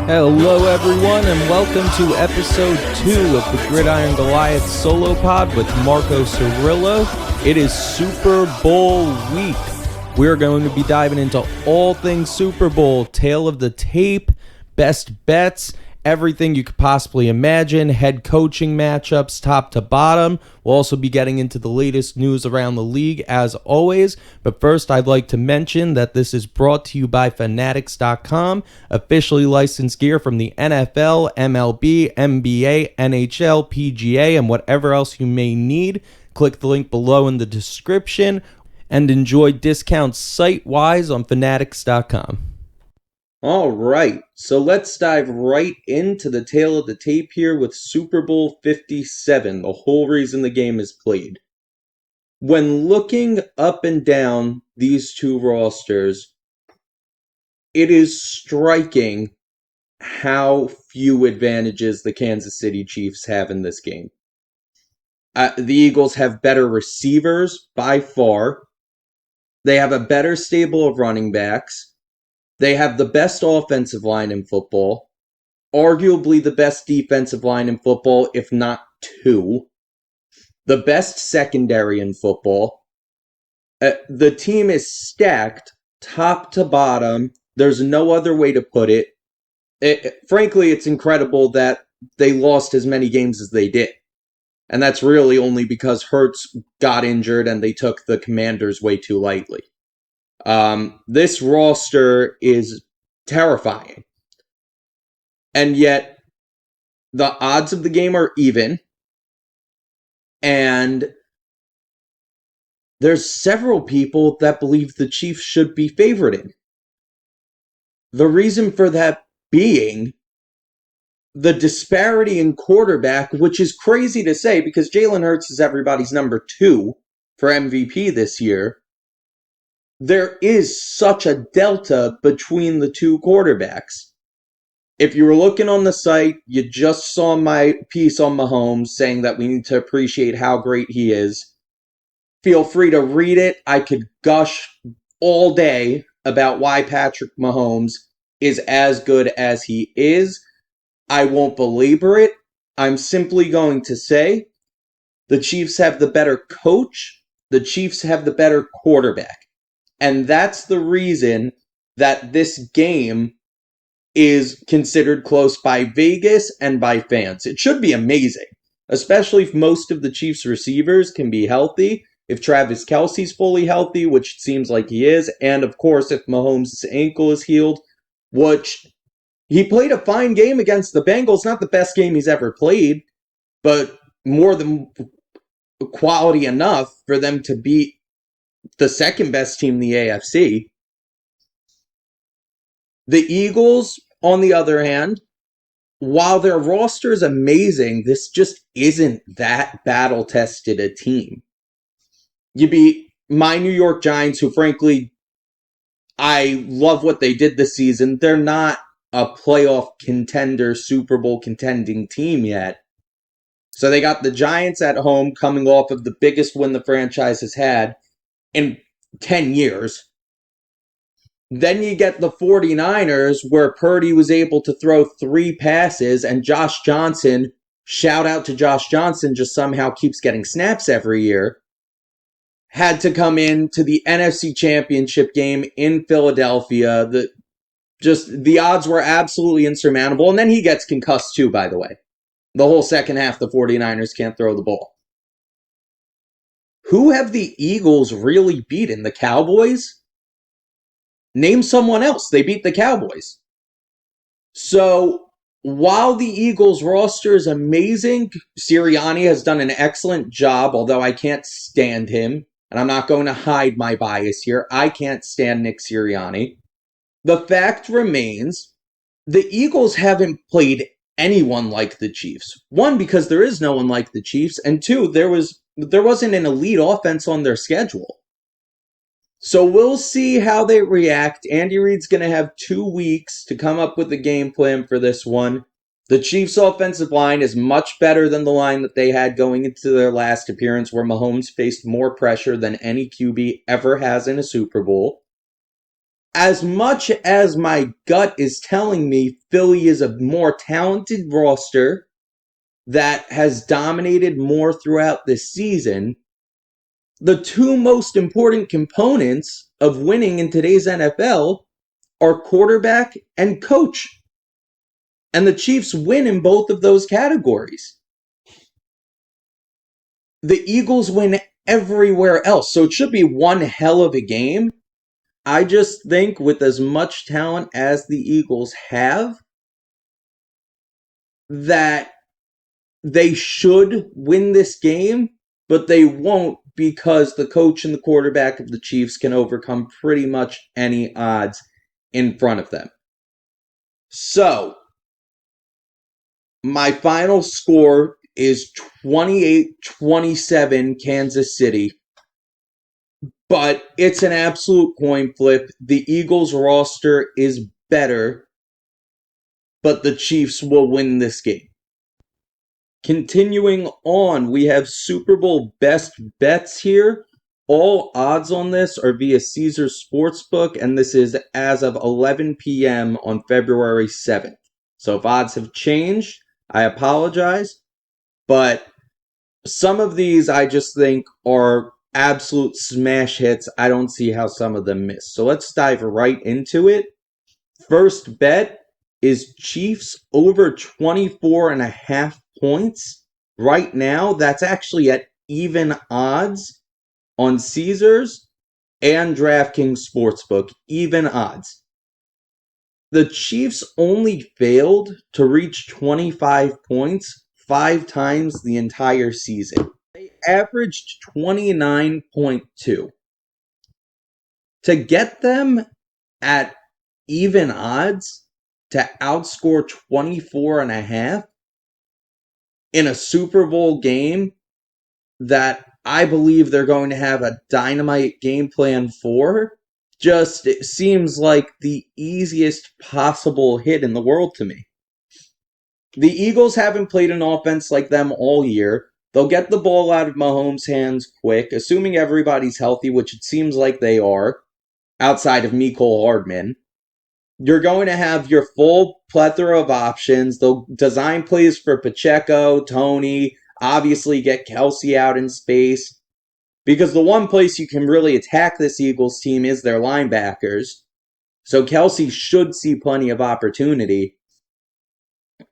Hello, everyone, and welcome to episode 2 of the Gridiron Goliath Solopod with Marco Cirillo. It is Super Bowl week. We're going to be diving into all things Super Bowl, tale of the tape, best bets, everything you could possibly imagine, head coaching matchups top to bottom. We'll also be getting into the latest news around the league as always. But first, I'd like to mention that this is brought to you by Fanatics.com, officially licensed gear from the NFL, MLB, NBA, NHL, PGA, and whatever else you may need. Click the link below in the description and enjoy discounts site-wise on Fanatics.com. All right, so let's dive right into the tale of the tape here with Super Bowl 57, the whole reason the game is played. When looking up and down these two rosters, it is striking how few advantages the Kansas City Chiefs have in this game. The Eagles have better receivers by far. They have a better stable of running backs. They have the best offensive line in football, arguably the best defensive line in football, if not two, the best secondary in football. The team is stacked top to bottom. There's no other way to put it. Frankly, it's incredible that they lost as many games as they did. And that's really only because Hurts got injured and they took the Commanders way too lightly. This roster is terrifying. And yet, the odds of the game are even. And there's several people that believe the Chiefs should be favored in. The reason for that being the disparity in quarterback, which is crazy to say because Jalen Hurts is everybody's number 2 for MVP this year. There is such a delta between the two quarterbacks. If you were looking on the site, you just saw my piece on Mahomes saying that we need to appreciate how great he is. Feel free to read it. I could gush all day about why Patrick Mahomes is as good as he is. I won't belabor it. I'm simply going to say the Chiefs have the better coach. The Chiefs have the better quarterback. And that's the reason that this game is considered close by Vegas and by fans. It should be amazing, especially if most of the Chiefs receivers can be healthy, if Travis Kelce's fully healthy, which it seems like he is, and of course if Mahomes' ankle is healed, which he played a fine game against the Bengals, not the best game he's ever played, but more than quality enough for them to beat the second best team in the AFC. The Eagles, on the other hand, while their roster is amazing, this just isn't that battle-tested a team. You beat my New York Giants, who frankly, I love what they did this season. They're not a playoff contender, Super Bowl contending team yet. So they got the Giants at home coming off of the biggest win the franchise has had in 10 years. Then you get the 49ers where Purdy was able to throw 3 passes and Josh Johnson, shout out to Josh Johnson, just somehow keeps getting snaps every year, had to come in to the NFC Championship game in Philadelphia. The odds were absolutely insurmountable. And then he gets concussed too, by the way. The whole second half, the 49ers can't throw the ball. Who have the Eagles really beaten? The Cowboys? Name someone else. They beat the Cowboys. So, while the Eagles roster is amazing, Sirianni has done an excellent job, although I can't stand him, and I'm not going to hide my bias here. I can't stand Nick Sirianni. The fact remains, the Eagles haven't played anyone like the Chiefs. 1, because there is no one like the Chiefs, and 2, there wasn't an elite offense on their schedule. So we'll see how they react. Andy Reid's going to have 2 weeks to come up with a game plan for this one. The Chiefs' offensive line is much better than the line that they had going into their last appearance, where Mahomes faced more pressure than any QB ever has in a Super Bowl. as much as my gut is telling me Philly is a more talented roster that has dominated more throughout this season, the two most important components of winning in today's NFL are quarterback and coach. And the Chiefs win in both of those categories. The Eagles win everywhere else, so it should be one hell of a game. I just think with as much talent as the Eagles have, that they should win this game, but they won't because the coach and the quarterback of the Chiefs can overcome pretty much any odds in front of them. So, my final score is 28-27 Kansas City, but it's an absolute coin flip. The Eagles roster is better, but the Chiefs will win this game. Continuing on, we have Super Bowl best bets here. All odds on this are via Caesars Sportsbook, and this is as of 11 p.m. on February 7th. So if odds have changed, I apologize, but some of these I just think are absolute smash hits. I don't see how some of them miss. So let's dive right into it. First bet is Chiefs over 24.5 points. Right now, that's actually at even odds on Caesars and DraftKings Sportsbook. Even odds. The Chiefs only failed to reach 25 points 5 times the entire season. They averaged 29.2. To get them at even odds to outscore 24.5 in a Super Bowl game that I believe they're going to have a dynamite game plan for, just it seems like the easiest possible hit in the world to me. The Eagles haven't played an offense like them all year. They'll get the ball out of Mahomes' hands quick, assuming everybody's healthy, which it seems like they are, outside of Mecole Hardman. You're going to have your full plethora of options. They'll design plays for Pacheco, Tony, obviously get Kelce out in space. Because the one place you can really attack this Eagles team is their linebackers. So Kelce should see plenty of opportunity.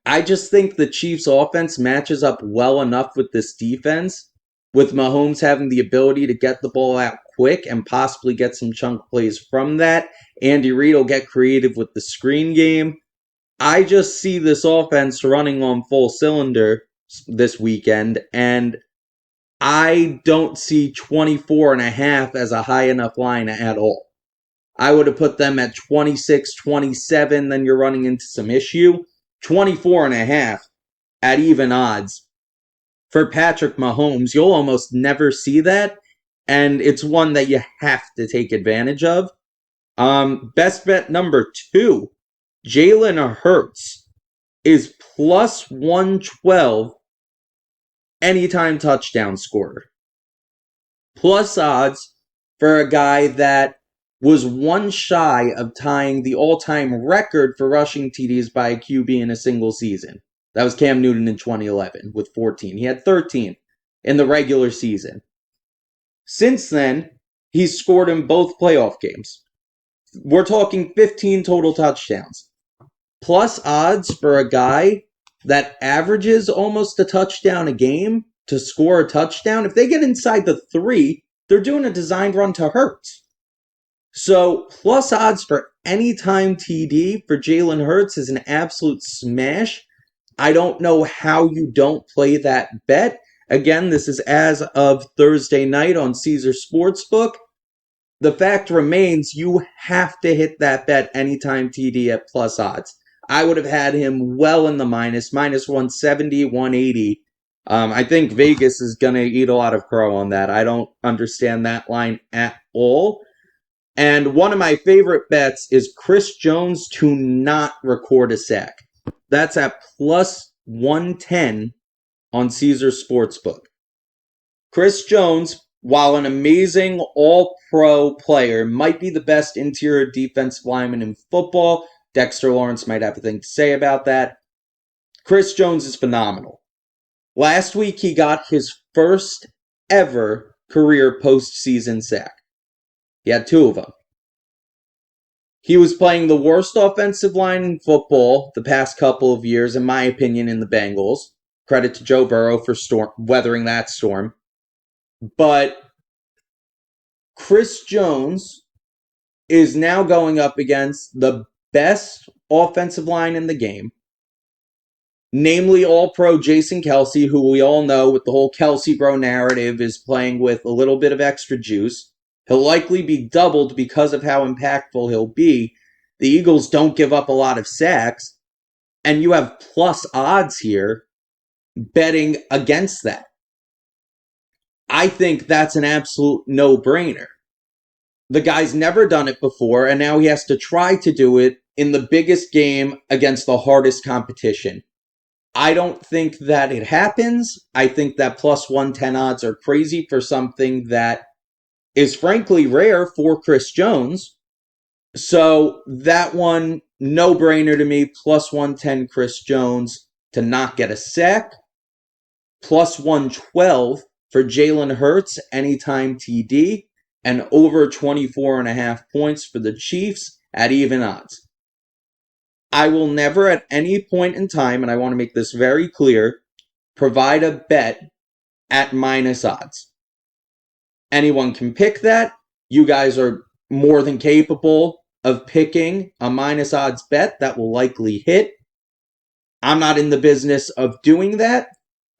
I just think the Chiefs' offense matches up well enough with this defense, with Mahomes having the ability to get the ball out quick and possibly get some chunk plays from that. Andy Reid will get creative with the screen game. I just see this offense running on full cylinder this weekend, and I don't see 24.5 as a high enough line at all. I would have put them at 26, 27, then you're running into some issue. 24.5 at even odds. For Patrick Mahomes, you'll almost never see that, and it's one that you have to take advantage of. Best bet number 2, Jalen Hurts is plus 112 anytime touchdown scorer. Plus odds for a guy that was one shy of tying the all-time record for rushing TDs by a QB in a single season. That was Cam Newton in 2011 with 14. He had 13 in the regular season. Since then, he's scored in both playoff games. We're talking 15 total touchdowns. Plus odds for a guy that averages almost a touchdown a game to score a touchdown. If they get inside the 3, they're doing a designed run to Hurts. So, plus odds for anytime TD for Jalen Hurts is an absolute smash. I don't know how you don't play that bet. Again, this is as of Thursday night on Caesars Sportsbook. The fact remains you have to hit that bet anytime TD at plus odds. I would have had him well in the minus 170, 180. I think Vegas is going to eat a lot of crow on that. I don't understand that line at all. And one of my favorite bets is Chris Jones to not record a sack. That's at plus 110 on Caesars Sportsbook. Chris Jones, while an amazing all-pro player, might be the best interior defensive lineman in football. Dexter Lawrence might have a thing to say about that. Chris Jones is phenomenal. Last week, he got his first ever career postseason sack. He had 2 of them. He was playing the worst offensive line in football the past couple of years, in my opinion, in the Bengals. Credit to Joe Burrow for weathering that storm. But Chris Jones is now going up against the best offensive line in the game, namely All-Pro Jason Kelce, who we all know with the whole Kelce Bro narrative is playing with a little bit of extra juice. He'll likely be doubled because of how impactful he'll be. The Eagles don't give up a lot of sacks, and you have plus odds here betting against that. I think that's an absolute no-brainer. The guy's never done it before, and now he has to try to do it in the biggest game against the hardest competition. I don't think that it happens. I think that plus 110 odds are crazy for something that is frankly rare for Chris Jones. So that one, no-brainer to me, plus 110 Chris Jones to not get a sack, plus 112 for Jalen Hurts anytime TD, and over 24.5 points for the Chiefs at even odds. I will never at any point in time, and I want to make this very clear, provide a bet at minus odds. Anyone can pick that. You guys are more than capable of picking a minus odds bet that will likely hit. I'm not in the business of doing that.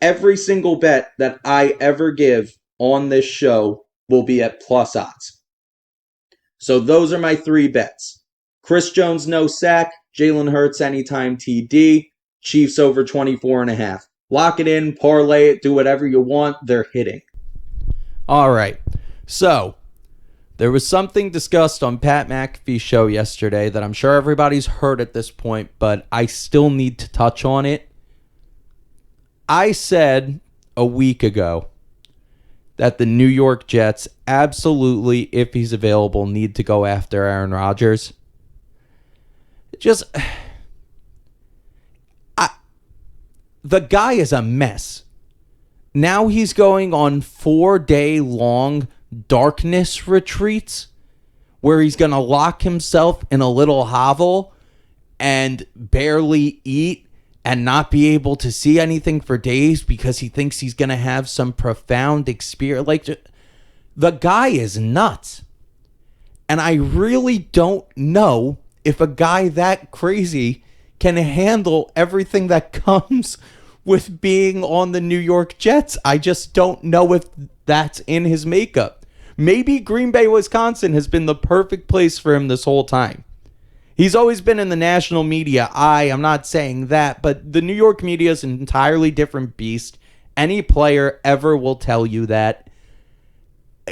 Every single bet that I ever give on this show will be at plus odds. So those are my 3 bets. Chris Jones, no sack. Jalen Hurts, anytime TD. Chiefs over 24.5. Lock it in, parlay it, do whatever you want. They're hitting. All right. So, there was something discussed on Pat McAfee's show yesterday that I'm sure everybody's heard at this point, but I still need to touch on it. I said a week ago that the New York Jets absolutely, if he's available, need to go after Aaron Rodgers. The guy is a mess. Now he's going on 4-day-long darkness retreats where he's going to lock himself in a little hovel and barely eat and not be able to see anything for days because he thinks he's going to have some profound experience. Like, the guy is nuts. And I really don't know if a guy that crazy can handle everything that comes with being on the New York Jets. I just don't know if that's in his makeup. Maybe Green Bay, Wisconsin has been the perfect place for him this whole time. He's always been in the national media. I'm not saying that, but the New York media is an entirely different beast. Any player ever will tell you that.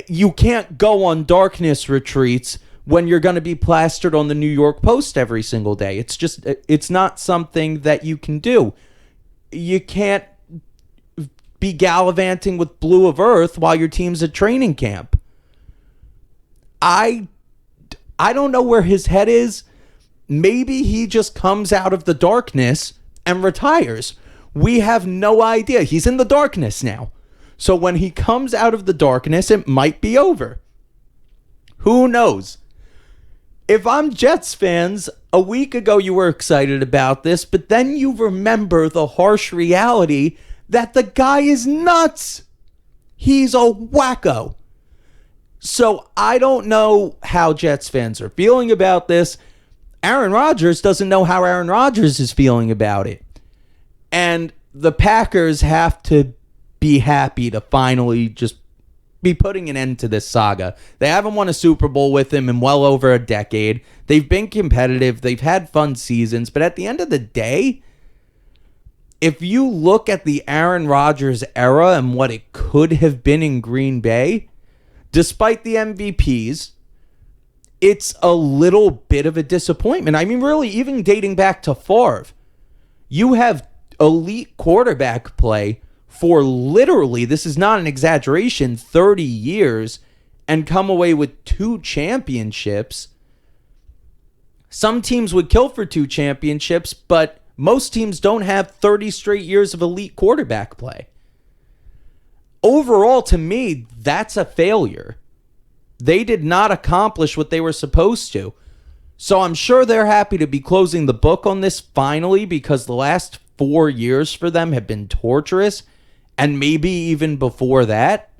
You can't go on darkness retreats when you're going to be plastered on the New York Post every single day. It's not something that you can do. You can't be gallivanting with Blue of Earth while your team's at training camp. I don't know where his head is. Maybe he just comes out of the darkness and retires. We have no idea. He's in the darkness now. So when he comes out of the darkness, it might be over. Who knows? If I'm Jets fans, a week ago you were excited about this, but then you remember the harsh reality that the guy is nuts. He's a wacko. So I don't know how Jets fans are feeling about this. Aaron Rodgers doesn't know how Aaron Rodgers is feeling about it. And the Packers have to be happy to finally just be putting an end to this saga. They haven't won a Super Bowl with him in well over a decade. They've been competitive. They've had fun seasons. But at the end of the day, if you look at the Aaron Rodgers era and what it could have been in Green Bay, despite the MVPs, it's a little bit of a disappointment. I mean, really, even dating back to Favre, you have elite quarterback play for literally, this is not an exaggeration, 30 years and come away with 2 championships. Some teams would kill for 2 championships, but most teams don't have 30 straight years of elite quarterback play. Overall, to me, that's a failure. They did not accomplish what they were supposed to. So I'm sure they're happy to be closing the book on this finally, because the last 4 years for them have been torturous, and maybe even before that.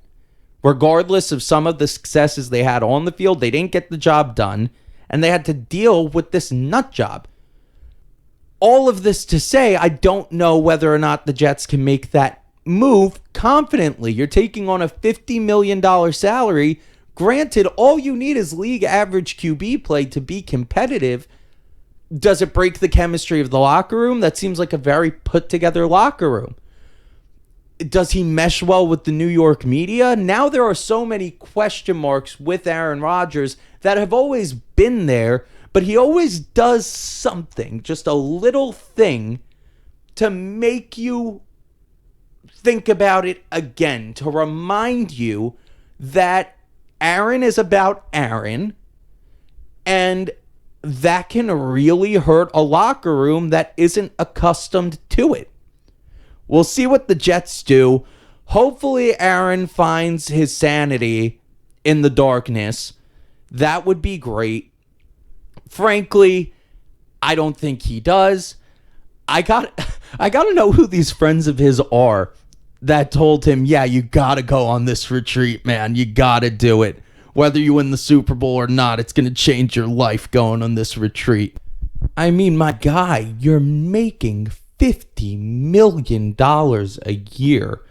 Regardless of some of the successes they had on the field, they didn't get the job done, and they had to deal with this nut job. All of this to say, I don't know whether or not the Jets can make that move confidently. You're taking on a $50 million salary. Granted, all you need is league average QB play to be competitive. Does it break the chemistry of the locker room? That seems like a very put together locker room. Does he mesh well with the New York media? Now there are so many question marks with Aaron Rodgers that have always been there, but he always does something, just a little thing, to make you think about it again, to remind you that Aaron is about Aaron, and that can really hurt a locker room that isn't accustomed to it. We'll see what the Jets do. Hopefully Aaron finds his sanity in the darkness. That would be great. Frankly, I don't think he does. I got to know who these friends of his are that told him, yeah, you got to go on this retreat, man. You got to do it. Whether you win the Super Bowl or not, it's going to change your life going on this retreat. I mean, my guy, you're making $50 million a year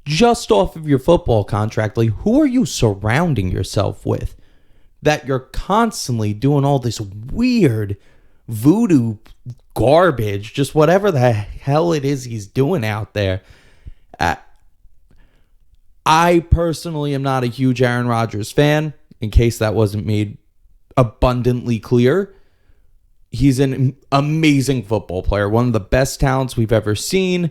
just off of your football contract. Like, who are you surrounding yourself with that you're constantly doing all this weird voodoo garbage, just whatever the hell it is he's doing out there? I personally am not a huge Aaron Rodgers fan, in case that wasn't made abundantly clear. He's an amazing football player, one of the best talents we've ever seen,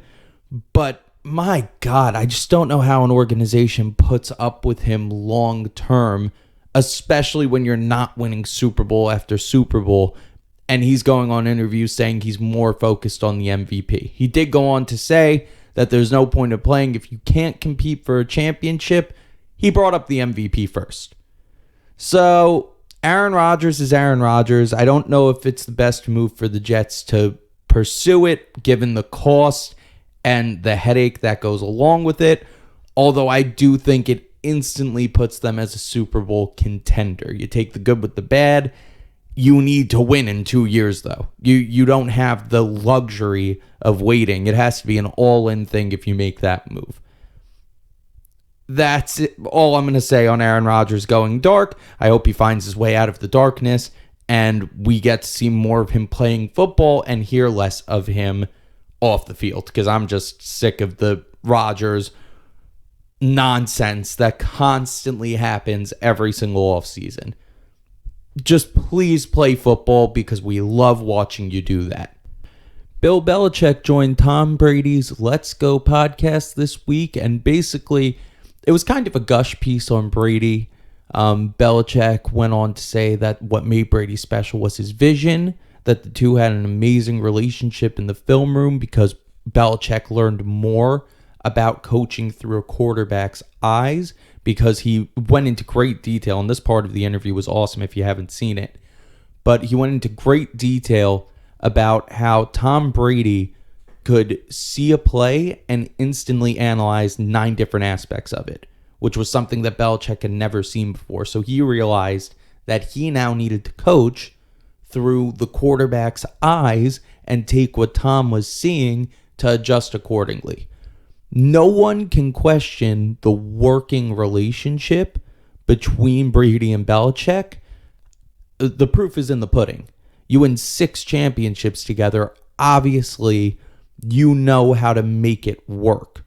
but my God, I just don't know how an organization puts up with him long term, especially when you're not winning Super Bowl after Super Bowl, and he's going on interviews saying he's more focused on the MVP. He did go on to say that there's no point of playing if you can't compete for a championship. He brought up the MVP first. So Aaron Rodgers is Aaron Rodgers. I don't know if it's the best move for the Jets to pursue it, given the cost and the headache that goes along with it. Although I do think it instantly puts them as a Super Bowl contender. You take the good with the bad. You need to win in 2 years, though. You don't have the luxury of waiting. It has to be an all-in thing if you make that move. That's it. All I'm going to say on Aaron Rodgers going dark. I hope he finds his way out of the darkness, and we get to see more of him playing football and hear less of him off the field, because I'm just sick of the Rodgers nonsense that constantly happens every single offseason. Just please play football, because we love watching you do that. Bill Belichick joined Tom Brady's Let's Go podcast this week, and basically it was kind of a gush piece on Brady. Belichick went on to say that what made Brady special was his vision, that the two had an amazing relationship in the film room because Belichick learned more about coaching through a quarterback's eyes, because he went into great detail, and this part of the interview was awesome if you haven't seen it, but he went into great detail about how Tom Brady could see a play and instantly analyze 9 different aspects of it, which was something that Belichick had never seen before. So he realized that he now needed to coach through the quarterback's eyes and take what Tom was seeing to adjust accordingly. No one can question the working relationship between Brady and Belichick. The proof is in the pudding. You win 6 championships together. Obviously, you know how to make it work.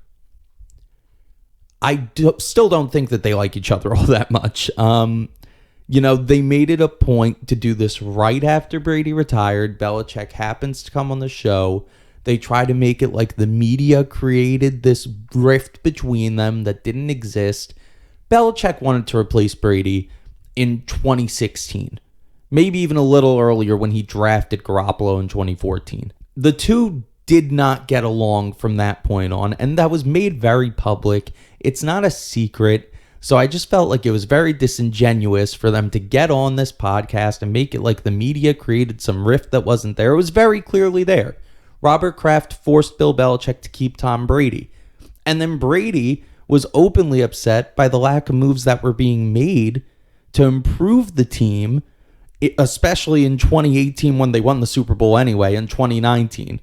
Still don't think that they like each other all that much. They made it a point to do this right after Brady retired. Belichick happens to come on the show. They try to make it like the media created this rift between them that didn't exist. Belichick wanted to replace Brady in 2016. Maybe even a little earlier when he drafted Garoppolo in 2014. The two did not get along from that point on, and that was made very public. It's not a secret. So I just felt like it was very disingenuous for them to get on this podcast and make it like the media created some rift that wasn't there. It was very clearly there. Robert Kraft forced Bill Belichick to keep Tom Brady. And then Brady was openly upset by the lack of moves that were being made to improve the team, especially in 2018 when they won the Super Bowl anyway, in 2019.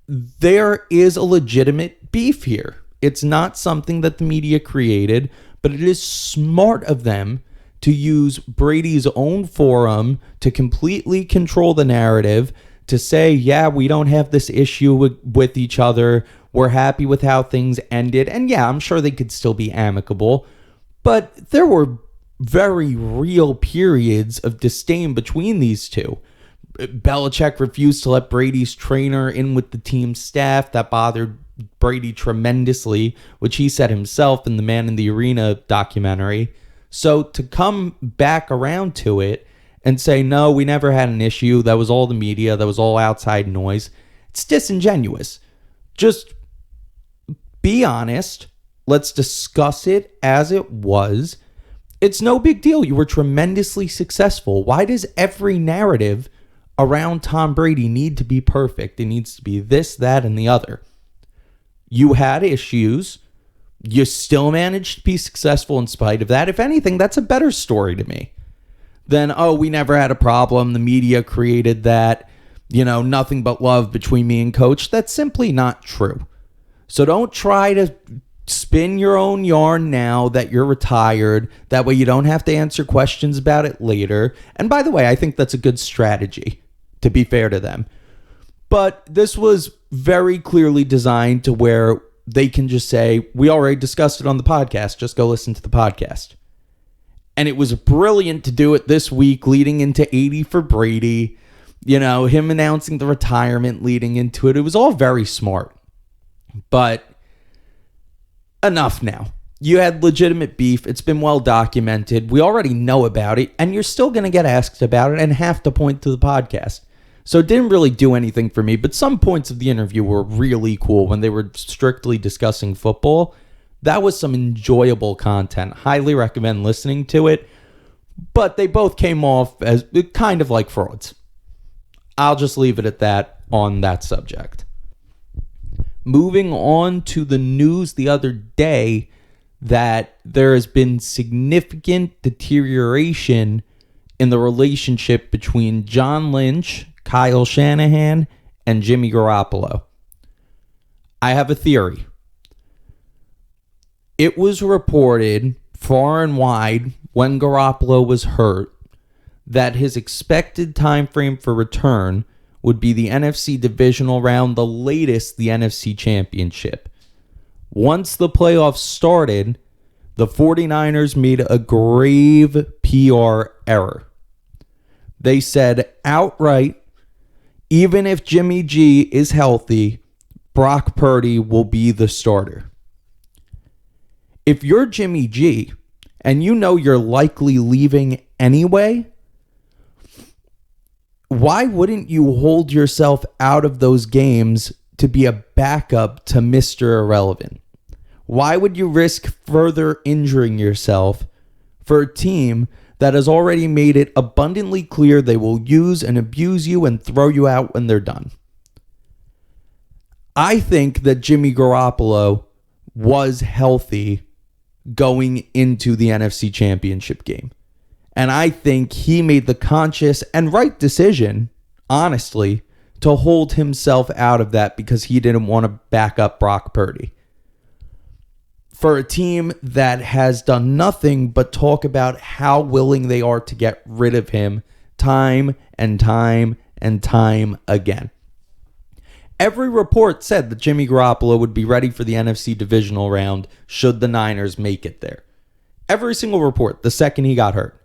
There is a legitimate beef here. It's not something that the media created, but it is smart of them to use Brady's own forum to completely control the narrative, to say, yeah, we don't have this issue with each other. We're happy with how things ended. And yeah, I'm sure they could still be amicable, but there were very real periods of disdain between these two. Belichick refused to let Brady's trainer in with the team's staff. That bothered Brady tremendously, which he said himself in the Man in the Arena documentary. So to come back around to it and say, no, we never had an issue, that was all the media, that was all outside noise, it's disingenuous. Just be honest. Let's discuss it as it was. It's no big deal. You were tremendously successful. Why does every narrative around Tom Brady need to be perfect? It needs to be this, that, and the other. You had issues. You still managed to be successful in spite of that. If anything, that's a better story to me than, oh, we never had a problem. The media created that, nothing but love between me and coach. That's simply not true. So don't try to spin your own yarn now that you're retired. That way you don't have to answer questions about it later. And by the way, I think that's a good strategy, to be fair to them. But this was very clearly designed to where they can just say, we already discussed it on the podcast. Just go listen to the podcast. And it was brilliant to do it this week leading into 80 for Brady. Him announcing the retirement leading into it. It was all very smart. But enough now. You had legitimate beef. It's been well documented. We already know about it. And you're still going to get asked about it and have to point to the podcast. So it didn't really do anything for me, but some points of the interview were really cool when they were strictly discussing football. That was some enjoyable content. Highly recommend listening to it, but they both came off as kind of like frauds. I'll just leave it at that on that subject. Moving on to the news the other day that there has been significant deterioration in the relationship between John Lynch, Kyle Shanahan, and Jimmy Garoppolo. I have a theory. It was reported far and wide when Garoppolo was hurt that his expected time frame for return would be the NFC divisional round, the latest the NFC championship. Once the playoffs started, the 49ers made a grave PR error. They said outright, even if Jimmy G is healthy, Brock Purdy will be the starter. If you're Jimmy G and you know you're likely leaving anyway, why wouldn't you hold yourself out of those games to be a backup to Mr. Irrelevant? Why would you risk further injuring yourself for a team that has already made it abundantly clear they will use and abuse you and throw you out when they're done? I think that Jimmy Garoppolo was healthy going into the NFC Championship game. And I think he made the conscious and right decision, honestly, to hold himself out of that because he didn't want to back up Brock Purdy. For a team that has done nothing but talk about how willing they are to get rid of him time and time and time again. Every report said that Jimmy Garoppolo would be ready for the NFC divisional round should the Niners make it there. Every single report, the second he got hurt.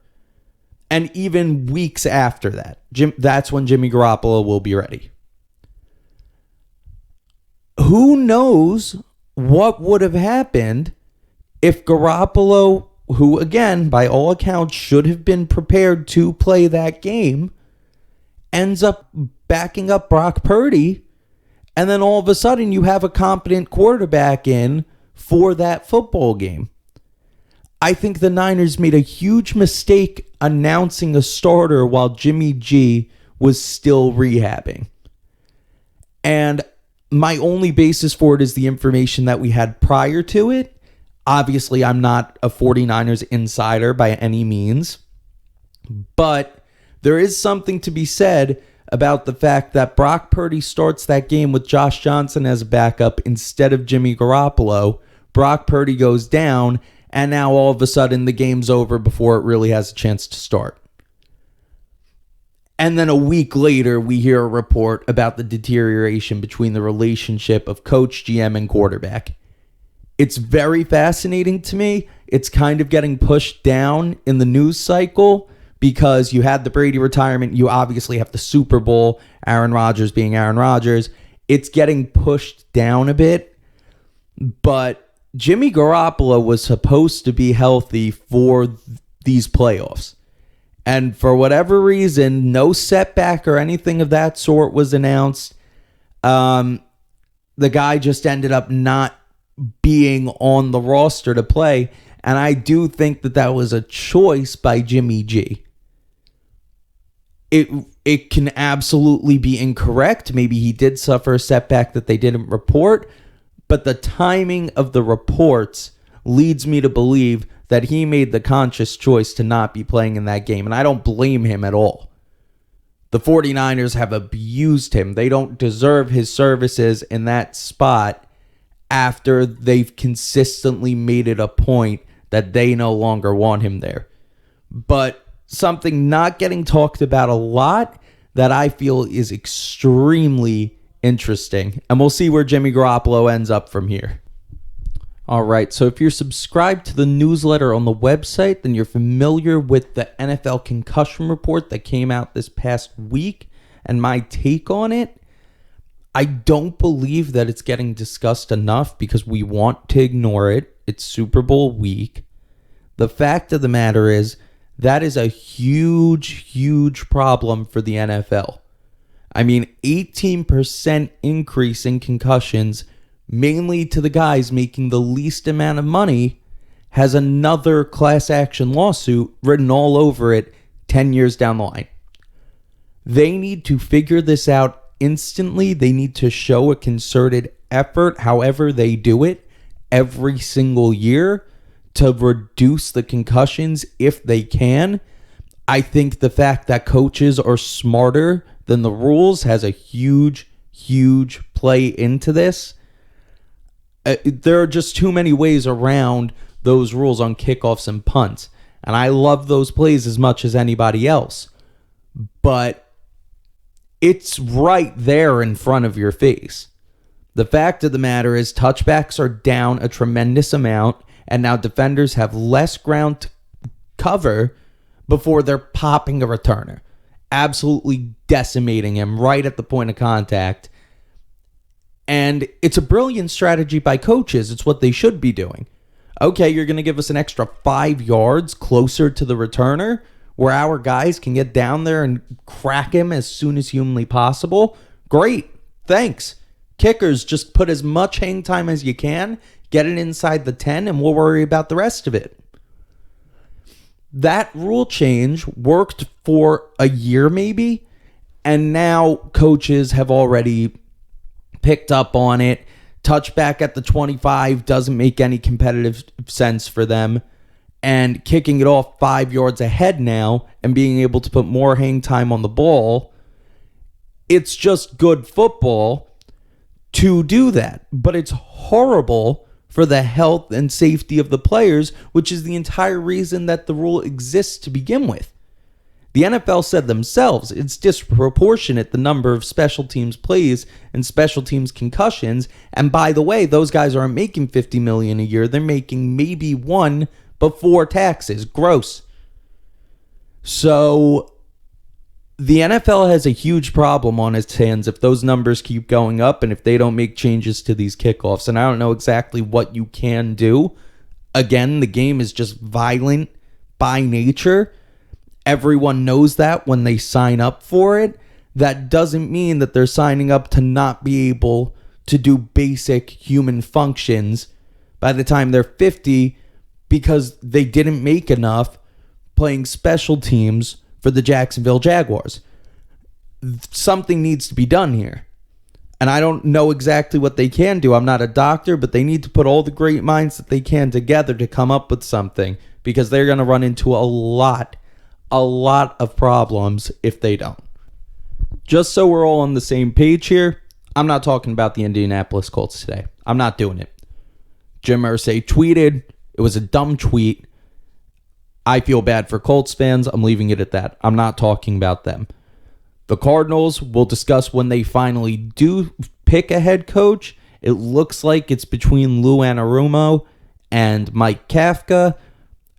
And even weeks after that, that's when Jimmy Garoppolo will be ready. who knows what would have happened if Garoppolo, who again, by all accounts, should have been prepared to play that game, ends up backing up Brock Purdy, and then all of a sudden you have a competent quarterback in for that football game. I think the Niners made a huge mistake announcing a starter while Jimmy G was still rehabbing. And my only basis for it is the information that we had prior to it. Obviously, I'm not a 49ers insider by any means, but there is something to be said about the fact that Brock Purdy starts that game with Josh Johnson as a backup instead of Jimmy Garoppolo. Brock Purdy goes down, and now all of a sudden the game's over before it really has a chance to start. And then a week later, we hear a report about the deterioration between the relationship of coach, GM, and quarterback. It's very fascinating to me. It's kind of getting pushed down in the news cycle because you had the Brady retirement. You obviously have the Super Bowl, Aaron Rodgers being Aaron Rodgers. It's getting pushed down a bit. But Jimmy Garoppolo was supposed to be healthy for these playoffs. And for whatever reason, no setback or anything of that sort was announced. The guy just ended up not being on the roster to play. And I do think that that was a choice by Jimmy G. It can absolutely be incorrect. Maybe he did suffer a setback that they didn't report. But the timing of the reports leads me to believe that he made the conscious choice to not be playing in that game. And I don't blame him at all. The 49ers have abused him. They don't deserve his services in that spot after they've consistently made it a point that they no longer want him there. But something not getting talked about a lot that I feel is extremely interesting. And we'll see where Jimmy Garoppolo ends up from here. All right, so if you're subscribed to the newsletter on the website, then you're familiar with the NFL concussion report that came out this past week and my take on it. I don't believe that it's getting discussed enough because we want to ignore it. It's Super Bowl week. The fact of the matter is that is a huge, huge problem for the NFL. I mean, 18% increase in concussions, mainly to the guys making the least amount of money, has another class action lawsuit written all over it 10 years down the line. They need to figure this out instantly. They need to show a concerted effort, however they do it, every single year to reduce the concussions if they can. I think the fact that coaches are smarter than the rules has a huge, huge play into this. There are just too many ways around those rules on kickoffs and punts. And I love those plays as much as anybody else. But it's right there in front of your face. The fact of the matter is touchbacks are down a tremendous amount. And now defenders have less ground to cover before they're popping a returner. Absolutely decimating him right at the point of contact. And it's a brilliant strategy by coaches. It's what they should be doing. Okay, you're going to give us an extra 5 yards closer to the returner where our guys can get down there and crack him as soon as humanly possible. Great. Thanks. Kickers, just put as much hang time as you can, get it inside the 10, and we'll worry about the rest of it. That rule change worked for a year maybe, and now coaches have already picked up on it. Touchback at the 25 doesn't make any competitive sense for them. And kicking it off 5 yards ahead now and being able to put more hang time on the ball, it's just good football to do that. But it's horrible for the health and safety of the players, which is the entire reason that the rule exists to begin with. The NFL said themselves it's disproportionate the number of special teams plays and special teams concussions. And by the way, those guys aren't making $50 million a year. They're making maybe one before taxes. Gross. So the NFL has a huge problem on its hands if those numbers keep going up and if they don't make changes to these kickoffs. And I don't know exactly what you can do. Again, the game is just violent by nature. Everyone knows that when they sign up for it. That doesn't mean that they're signing up to not be able to do basic human functions by the time they're 50 because they didn't make enough playing special teams for the Jacksonville Jaguars. Something needs to be done here. And I don't know exactly what they can do. I'm not a doctor, but they need to put all the great minds that they can together to come up with something because they're going to run into a lot of problems if they don't. Just so we're all on the same page here, I'm not talking about the Indianapolis Colts today. I'm not doing it. Jim Irsay tweeted. It was a dumb tweet. I feel bad for Colts fans. I'm leaving it at that. I'm not talking about them. The Cardinals, we'll discuss when they finally do pick a head coach. It looks like it's between Lou Anarumo and Mike Kafka.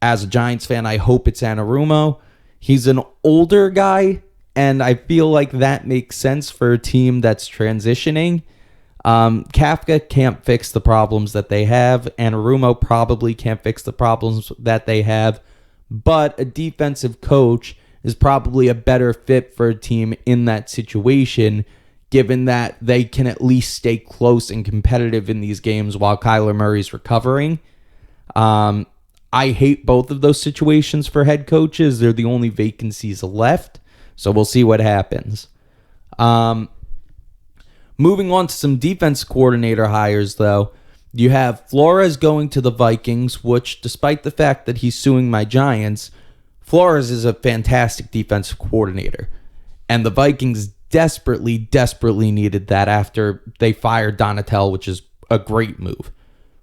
As a Giants fan, I hope it's Anarumo. He's an older guy, and I feel like that makes sense for a team that's transitioning. Kafka can't fix the problems that they have. Anarumo probably can't fix the problems that they have. But a defensive coach is probably a better fit for a team in that situation, given that they can at least stay close and competitive in these games while Kyler Murray's recovering. I hate both of those situations for head coaches. They're the only vacancies left, so we'll see what happens. Moving on to some defense coordinator hires, though. You have Flores going to the Vikings, which, despite the fact that he's suing my Giants, Flores is a fantastic defensive coordinator. And the Vikings desperately needed that after they fired Donatel, which is a great move.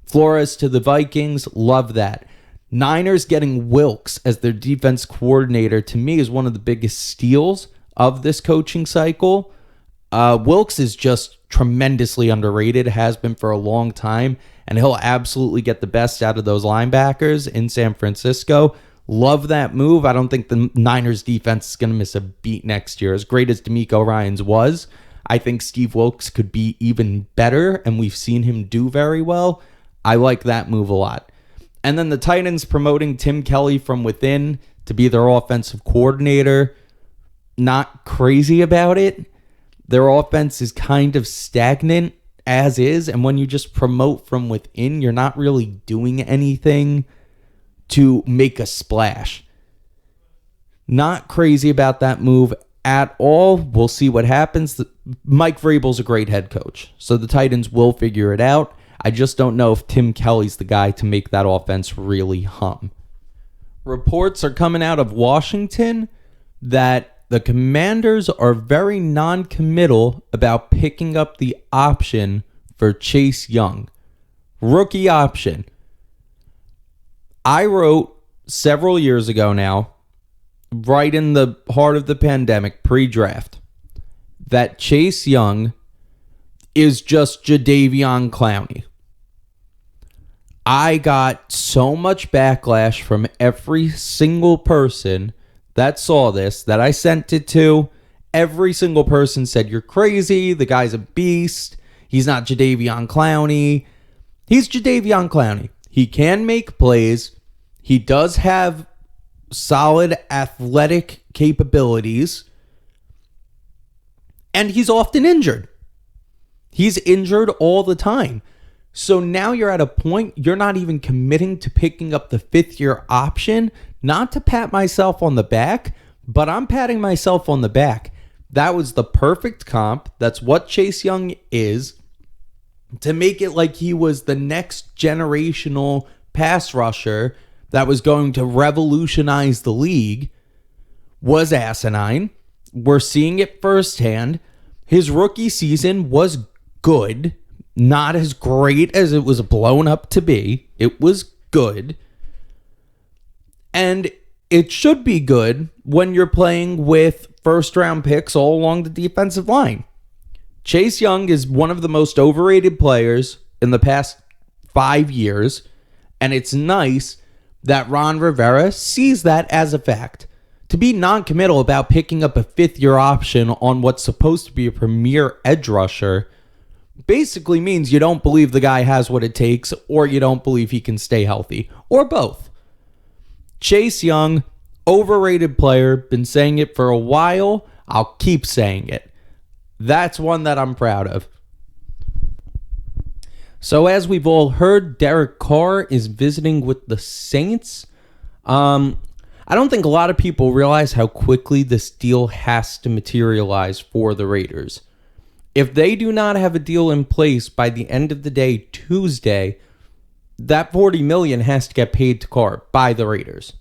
Flores to the Vikings, love that. Niners getting Wilks as their defense coordinator, to me, is one of the biggest steals of this coaching cycle. Wilks is just tremendously underrated, has been for a long time, and he'll absolutely get the best out of those linebackers in San Francisco. Love that move. I don't think the Niners defense is going to miss a beat next year. As great as DeMeco Ryans was, I think Steve Wilks could be even better, and we've seen him do very well. I like that move a lot. And then the Titans promoting Tim Kelly from within to be their offensive coordinator. Not crazy about it. Their offense is kind of stagnant as is, and when you just promote from within, you're not really doing anything to make a splash. Not crazy about that move at all. We'll see what happens. Mike Vrabel's a great head coach, so the Titans will figure it out. I just don't know if Tim Kelly's the guy to make that offense really hum. Reports are coming out of Washington that the Commanders are very non-committal about picking up the option for Chase Young. Rookie option. I wrote several years ago now, right in the heart of the pandemic, pre-draft, that Chase Young is just Jadeveon Clowney. I got so much backlash from every single person that saw this, that I sent it to. Every single person said, you're crazy. The guy's a beast. He's not Jadeveon Clowney. He's Jadeveon Clowney. He can make plays. He does have solid athletic capabilities. And he's often injured. He's injured all the time. So now you're at a point, you're not even committing to picking up the fifth-year option. Not to pat myself on the back, but I'm patting myself on the back. That was the perfect comp. That's what Chase Young is. To make it like he was the next generational pass rusher that was going to revolutionize the league was asinine. We're seeing it firsthand. His rookie season was good. Not as great as it was blown up to be. It was good. And it should be good when you're playing with first-round picks all along the defensive line. Chase Young is one of the most overrated players in the past 5 years, and it's nice that Ron Rivera sees that as a fact. To be non-committal about picking up a fifth-year option on what's supposed to be a premier edge rusher basically means you don't believe the guy has what it takes, or you don't believe he can stay healthy, or both. Chase Young, overrated player, been saying it for a while. I'll keep saying it. That's one that I'm proud of. So as we've all heard, Derek Carr is visiting with the Saints. I don't think a lot of people realize how quickly this deal has to materialize for the Raiders. If they do not have a deal in place by the end of the day, Tuesday, that $40 million has to get paid to Carr by the Raiders.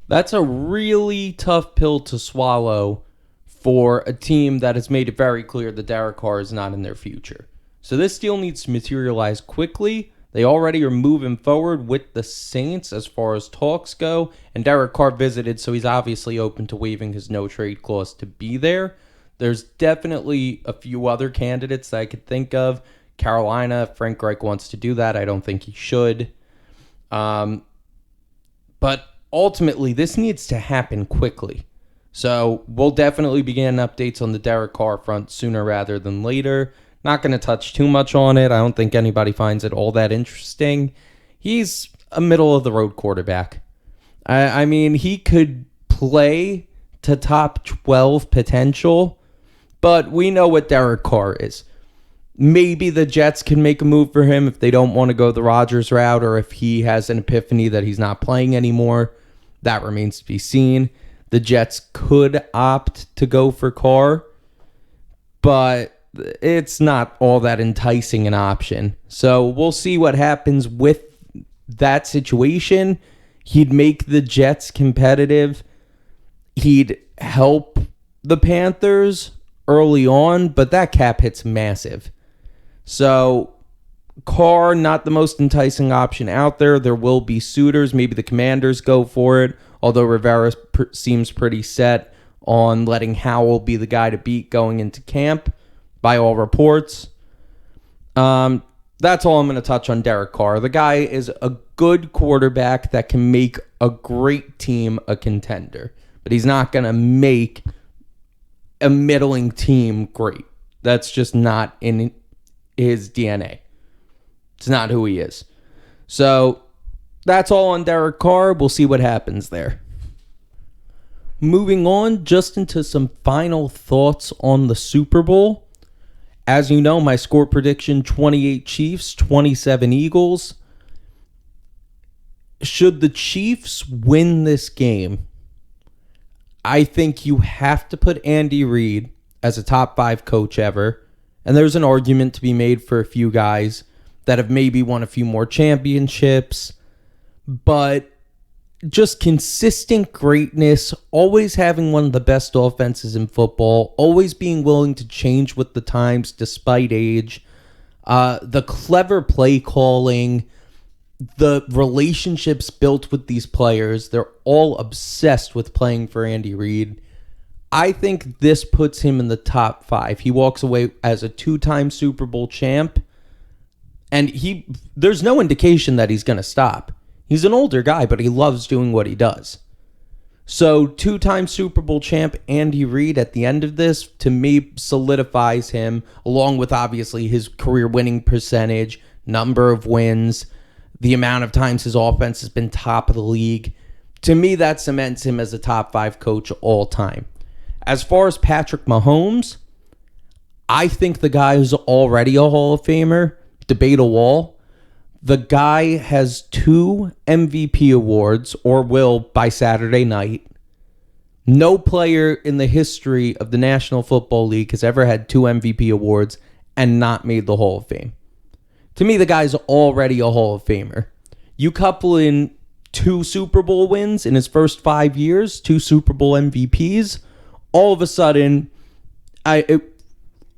That's a really tough pill to swallow for a team that has made it very clear that Derek Carr is not in their future. So this deal needs to materialize quickly. They already are moving forward with the Saints as far as talks go, and Derek Carr visited, so he's obviously open to waiving his no-trade clause to be there. There's definitely a few other candidates that I could think of. Carolina, Frank Reich wants to do that. I don't think he should. But ultimately, this needs to happen quickly. So we'll definitely begin updates on the Derek Carr front sooner rather than later. Not going to touch too much on it. I don't think anybody finds it all that interesting. He's a middle-of-the-road quarterback. I mean, he could play to top 12 potential, but we know what Derek Carr is. Maybe the Jets can make a move for him if they don't want to go the Rodgers route, or if he has an epiphany that he's not playing anymore. That remains to be seen. The Jets could opt to go for Carr, but it's not all that enticing an option. So we'll see what happens with that situation. He'd make the Jets competitive. He'd help the Panthers early on, but that cap hit's massive. So Carr, not the most enticing option out there. There will be suitors. Maybe the Commanders go for it, although Rivera seems pretty set on letting Howell be the guy to beat going into camp, by all reports. That's all I'm going to touch on Derek Carr. The guy is a good quarterback that can make a great team a contender, but he's not going to make a middling team great. That's just not in his DNA. It's not who he is. So that's all on Derek Carr. We'll see what happens there. Moving on just into some final thoughts on the Super Bowl. As you know, my score prediction, 28 Chiefs, 27 Eagles. Should the Chiefs win this game, I think you have to put Andy Reid as a top 5 coach ever. And there's an argument to be made for a few guys that have maybe won a few more championships. But just consistent greatness, always having one of the best offenses in football, always being willing to change with the times despite age, the clever play calling, the relationships built with these players. They're all obsessed with playing for Andy Reid. I think this puts him in the top 5. He walks away as a 2-time Super Bowl champ, and there's no indication that he's going to stop. He's an older guy, but he loves doing what he does. So 2-time Super Bowl champ Andy Reid at the end of this, to me, solidifies him, along with obviously his career winning percentage, number of wins, the amount of times his offense has been top of the league. To me, that cements him as a top 5 coach all time. As far as Patrick Mahomes, I think the guy is already a Hall of Famer. Debate a wall. The guy has 2 MVP awards, or will by Saturday night. No player in the history of the National Football League has ever had 2 MVP awards and not made the Hall of Fame. To me, the guy's already a Hall of Famer. You couple in 2 Super Bowl wins in his first 5 years, 2 Super Bowl MVPs, all of a sudden,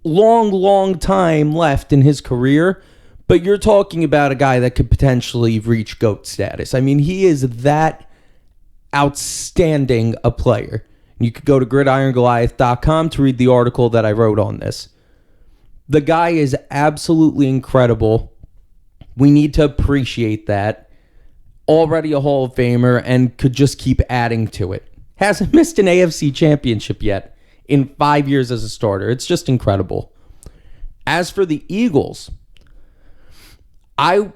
long time left in his career. But you're talking about a guy that could potentially reach GOAT status. I mean, he is that outstanding a player. You could go to gridirongoliath.com to read the article that I wrote on this. The guy is absolutely incredible. We need to appreciate that. Already a Hall of Famer and could just keep adding to it. hasn't missed an AFC championship yet in 5 years as a starter. It's just incredible. As for the Eagles, I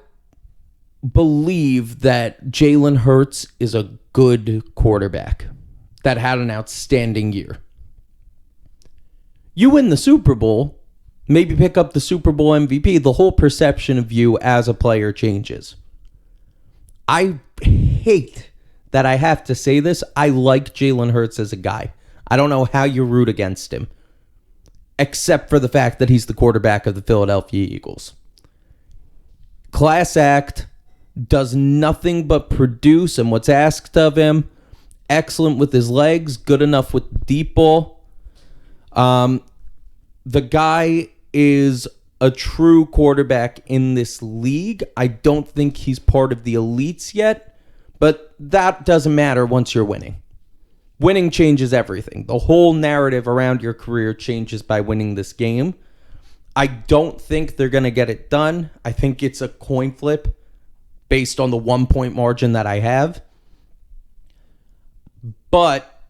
believe that Jalen Hurts is a good quarterback that had an outstanding year. You win the Super Bowl, maybe pick up the Super Bowl MVP, the whole perception of you as a player changes. I hate that I have to say this. I like Jalen Hurts as a guy. I don't know how you root against him, except for the fact that he's the quarterback of the Philadelphia Eagles. Class act, does nothing but produce and what's asked of him. Excellent with his legs, good enough with the deep ball. The guy is a true quarterback in this league. I don't think he's part of the elites yet, but that doesn't matter once you're winning. Winning changes everything. The whole narrative around your career changes by winning this game. I don't think they're going to get it done. I think it's a coin flip based on the 1-point margin that I have. But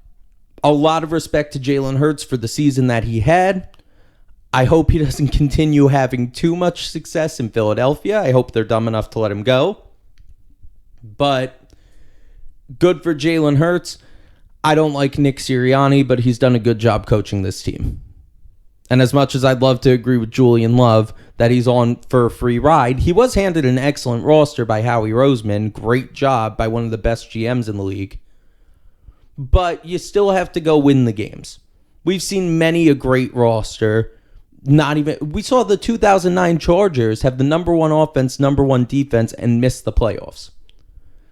a lot of respect to Jalen Hurts for the season that he had. I hope he doesn't continue having too much success in Philadelphia. I hope they're dumb enough to let him go. But good for Jalen Hurts. I don't like Nick Sirianni, but he's done a good job coaching this team. And as much as I'd love to agree with Julian Love that he's on for a free ride, he was handed an excellent roster by Howie Roseman. Great job by one of the best GMs in the league. But you still have to go win the games. We've seen many a great roster. We saw the 2009 Chargers have the number one offense, number one defense, and miss the playoffs.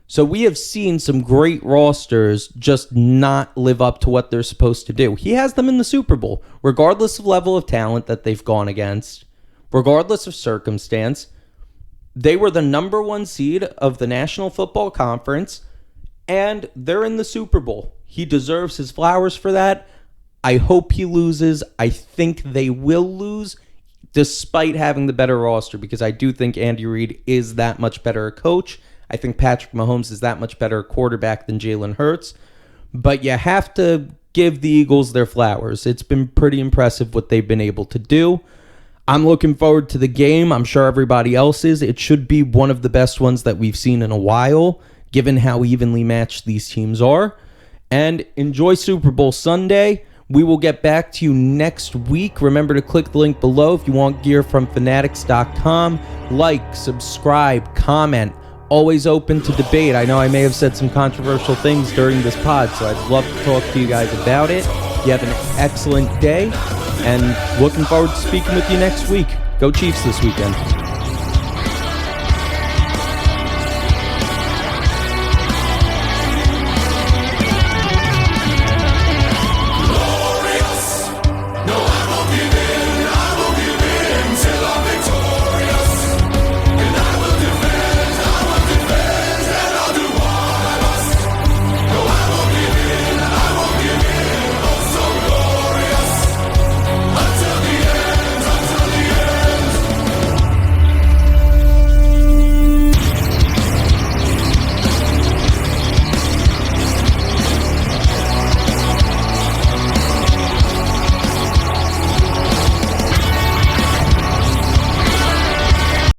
So we have seen some great rosters just not live up to what they're supposed to do. He has them in the Super Bowl, regardless of level of talent that they've gone against, regardless of circumstance. They were the number one seed of the National Football Conference, and they're in the Super Bowl. He deserves his flowers for that. I hope he loses. I think they will lose, despite having the better roster, because I do think Andy Reid is that much better a coach. I think Patrick Mahomes is that much better a quarterback than Jalen Hurts. But you have to give the Eagles their flowers. It's been pretty impressive what they've been able to do. I'm looking forward to the game. I'm sure everybody else is. It should be one of the best ones that we've seen in a while, given how evenly matched these teams are. And enjoy Super Bowl Sunday. We will get back to you next week. Remember to click the link below if you want gear from fanatics.com. Like, subscribe, comment. Always open to debate. I know I may have said some controversial things during this pod, so I'd love to talk to you guys about it. You have an excellent day, and looking forward to speaking with you next week. Go Chiefs this weekend.